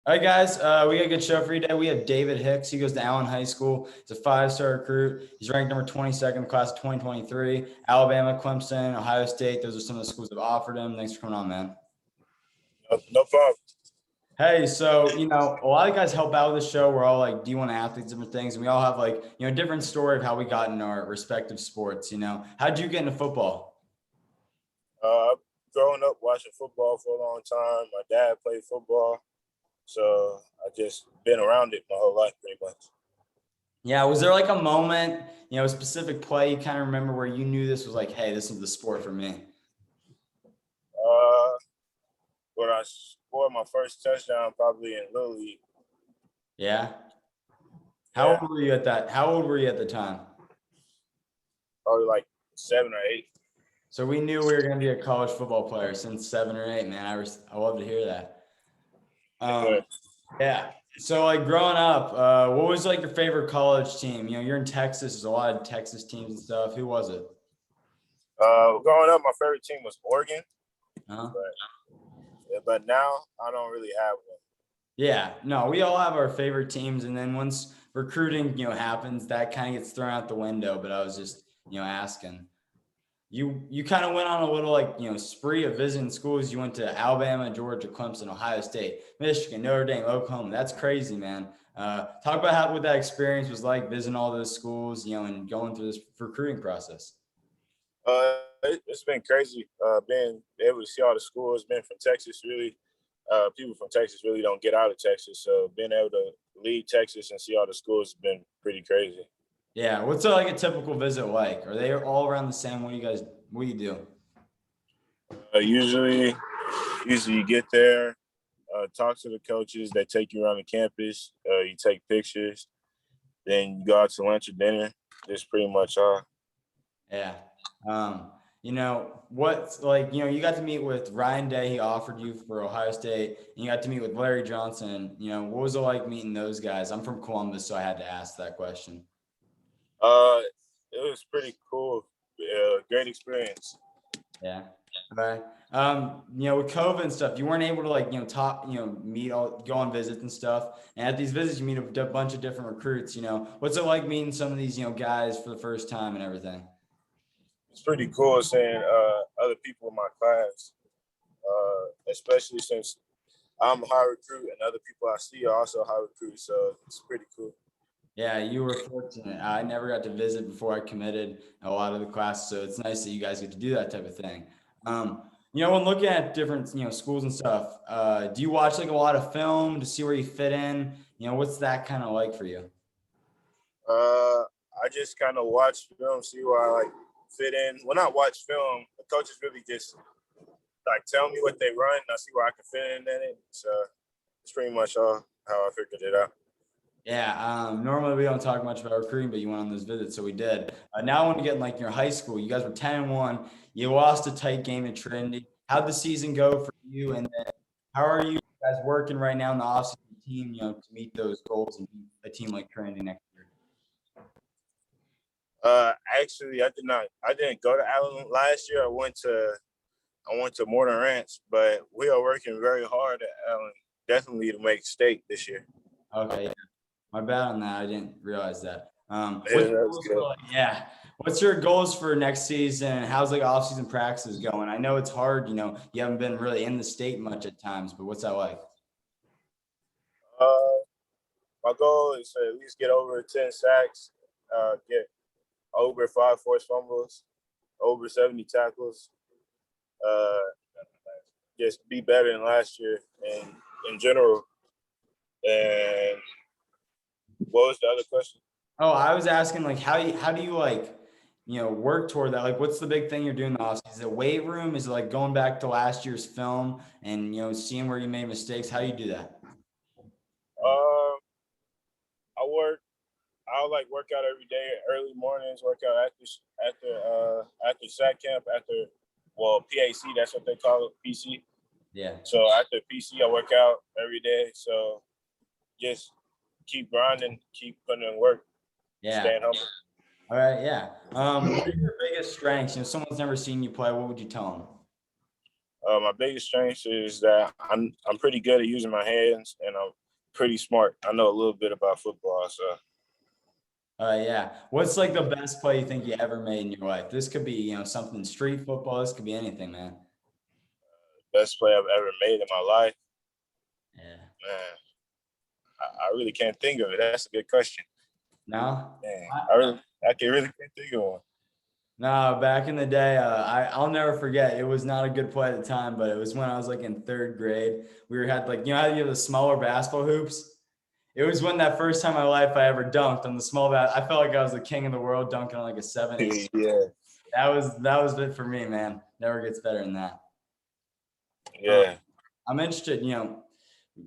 All right, guys, we got a good show for you today. We have David Hicks. He goes to Allen High School. He's a five-star recruit. He's ranked number 22nd in the class of 2023. Alabama, Clemson, Ohio State. Those are some of the schools that have offered him. Thanks for coming on, man. No problem. Hey, so, a lot of guys help out with the show. We're all like D1 athletes, different things. And we all have like, a different story of how we got in our respective sports. How'd you get into football? I've grown up watching football for a long time. My dad played football, so I just been around it my whole life, pretty much. Yeah, was there like a moment, a specific play you kind of remember where you knew this was like, hey, this is the sport for me? Uh, when I scored my first touchdown, probably in Little League. Yeah. How Yeah, old were you at that? How old were you at the time? probably like 7 or 8. So we knew we were going to be a college football player since 7 or 8, man. I love to hear that. Um, But yeah. So like growing up, what was like your favorite college team? You're in Texas. There's a lot of Texas teams and stuff. Who was it? growing up, my favorite team was Oregon, Huh? but now I don't really have one. Yeah. No, we all have our favorite teams, and then once recruiting, happens, that kind of gets thrown out the window. But I was just, asking. You kind of went on a little like spree of visiting schools. You went to Alabama, Georgia, Clemson, Ohio State, Michigan, Notre Dame, Oklahoma. That's crazy, man. Talk about what that experience was like visiting all those schools, and going through this recruiting process. It's been crazy being able to see all the schools. Being from Texas, really, people from Texas really don't get out of Texas. So being able to leave Texas and see all the schools has been pretty crazy. Yeah, what's like a typical visit like? Are they all around the same? What do you do? Usually you get there, talk to the coaches. They take you around the campus. You take pictures. Then you go out to lunch or dinner. That's pretty much all. Yeah. What's like, you got to meet with Ryan Day, he offered you for Ohio State, and you got to meet with Larry Johnson. What was it like meeting those guys? I'm from Columbus, so I had to ask that question. Uh, it was pretty cool. Great experience. Yeah. Okay. With COVID and stuff, you weren't able to like, talk, meet go on visits and stuff. And at these visits, you meet a bunch of different recruits. What's it like meeting some of these, guys for the first time and everything? It's pretty cool seeing other people in my class, especially since I'm a high recruit and other people I see are also high recruits. So it's pretty cool. Yeah, you were fortunate. I never got to visit before I committed a lot of the classes, so it's nice that you guys get to do that type of thing. When looking at different, schools and stuff, do you watch like a lot of film to see where you fit in? What's that kind of like for you? I just kind of watch film, see where I like fit in. When I watch film, the coaches really just like tell me what they run, and I see where I can fit in it. So it's pretty much all how I figured it out. Yeah, normally we don't talk much about recruiting, but you went on those visits, so we did. Now I want to get in like your high school. You guys were 10-1. You lost a tight game at Trinity. How'd the season go for you? And then how are you guys working right now in the offseason team, to meet those goals and beat a team like Trinity next year? Actually, I did not. I didn't go to Allen last year. I went to Morton Ranch, but we are working very hard at Allen, definitely to make state this year. Okay, yeah. My bad on that. I didn't realize that. Yeah, that's good. Yeah. What's your goals for next season? How's like off-season practices going? I know it's hard, you haven't been really in the state much at times, but what's that like? Uh, my goal is to at least get over 10 sacks, get over 5 forced fumbles, over 70 tackles, uh, just be better than last year and in general. And what was the other question? Oh, I was asking like how do you like, work toward that? Like what's the big thing you're doing in the offseason? Is it weight room? Is it like going back to last year's film and seeing where you made mistakes? How do you do that? Um, I work. I'll like work out every day, early mornings. Work out after sack camp. PAC. That's what they call it, PC. Yeah. So after PC, I work out every day. So just keep grinding, keep putting in work, Yeah. staying humble. All right, yeah. What are your biggest strengths? Someone's never seen you play. What would you tell them? My biggest strength is that I'm pretty good at using my hands, and I'm pretty smart. I know a little bit about football, so Yeah. What's like the best play you think you ever made in your life? This could be, something street football. This could be anything, man. best play I've ever made in my life, Yeah. man. I really can't think of it. That's a good question. No? Man, I- I can really can't think of one. No, back in the day, I'll never forget. It was not a good play at the time, but it was when I was like in third grade. Had like, how you have the smaller basketball hoops? It was when that first time in my life I ever dunked on the small bat. I felt like I was the king of the world dunking on like a 7-8. Yeah, That was it for me, man. Never gets better than that. Uh, yeah. I'm interested,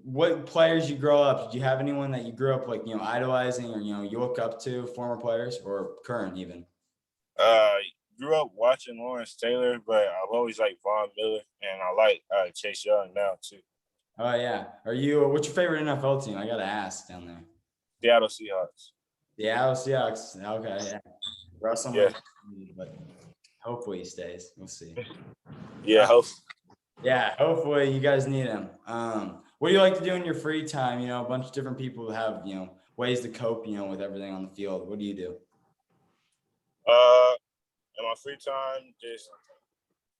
what players you grow up. Did you have anyone that you grew up like, idolizing or you look up to, former players or current even? Uh, Grew up watching Lawrence Taylor, but I've always liked Von Miller, and I like Chase Young now too. Oh yeah. What's your favorite NFL team? I gotta ask down there. Seattle Seahawks. The Seattle Seahawks. Okay, yeah. Russell Yeah, might, but hopefully he stays. We'll see. yeah. Hope. Yeah, hopefully you guys need him. What do you like to do in your free time? A bunch of different people have, ways to cope, with everything on the field. What do you do? In my free time, just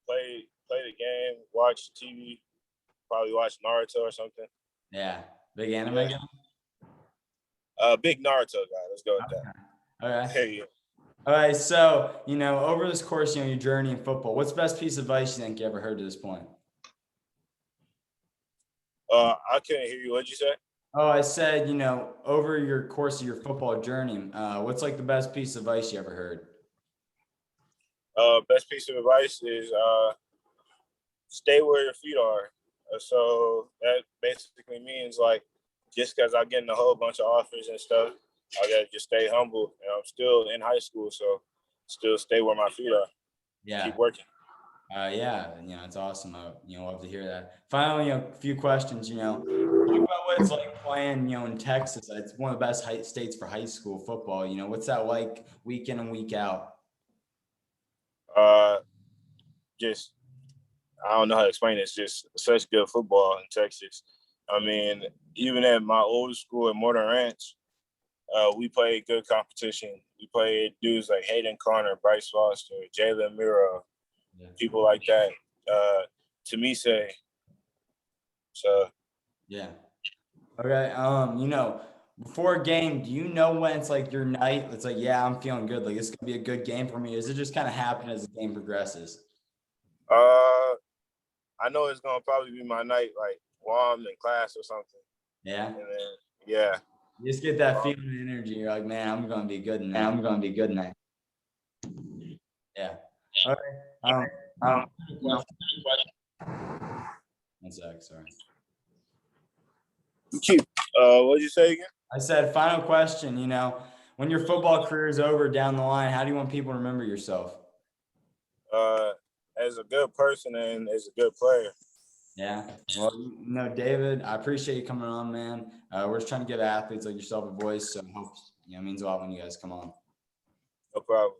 play the game, watch TV, probably watch Naruto or something. Yeah, big anime Yeah. guy? Big Naruto guy. Let's go with Okay. that. Yeah. All right. So, over this course, your journey in football, what's the best piece of advice you think you ever heard to this point? I couldn't hear you. What'd you say? Oh, I said, over your course of your football journey, what's like the best piece of advice you ever heard? Best piece of advice is stay where your feet are. So that basically means like just because I'm getting a whole bunch of offers and stuff, I gotta just stay humble. And I'm still in high school, so still stay where my feet are. Yeah. Keep working. Yeah, it's awesome. Love to hear that. Finally, a few questions. Talk about what it's like playing, in Texas. It's one of the best states for high school football. What's that like week in and week out? Uh, just I don't know how to explain it. It's just such good football in Texas. I mean, even at my old school at Morton Ranch, we played good competition. We played dudes like Hayden Connor, Bryce Foster, Jalen Miro, Yeah. people like that. To me, say so. Yeah. Okay. Before a game, do you know when it's like your night? It's like, yeah, I'm feeling good. Like this is gonna be a good game for me. Is it just kind of happen as the game progresses? I know it's gonna probably be my night, like while I'm in class or something. Yeah. And then, yeah. You just get that feeling and energy. You're like, man, I'm gonna be good in that. I'm gonna be good in that. Yeah. Okay. Um, One sec. Sorry. Keep. What'd you say again? I said, final question. When your football career is over down the line, how do you want people to remember yourself? As a good person and as a good player. Yeah. Well, David, I appreciate you coming on, man. We're just trying to give athletes like yourself a voice. So I hope, it means a lot when you guys come on. No problem.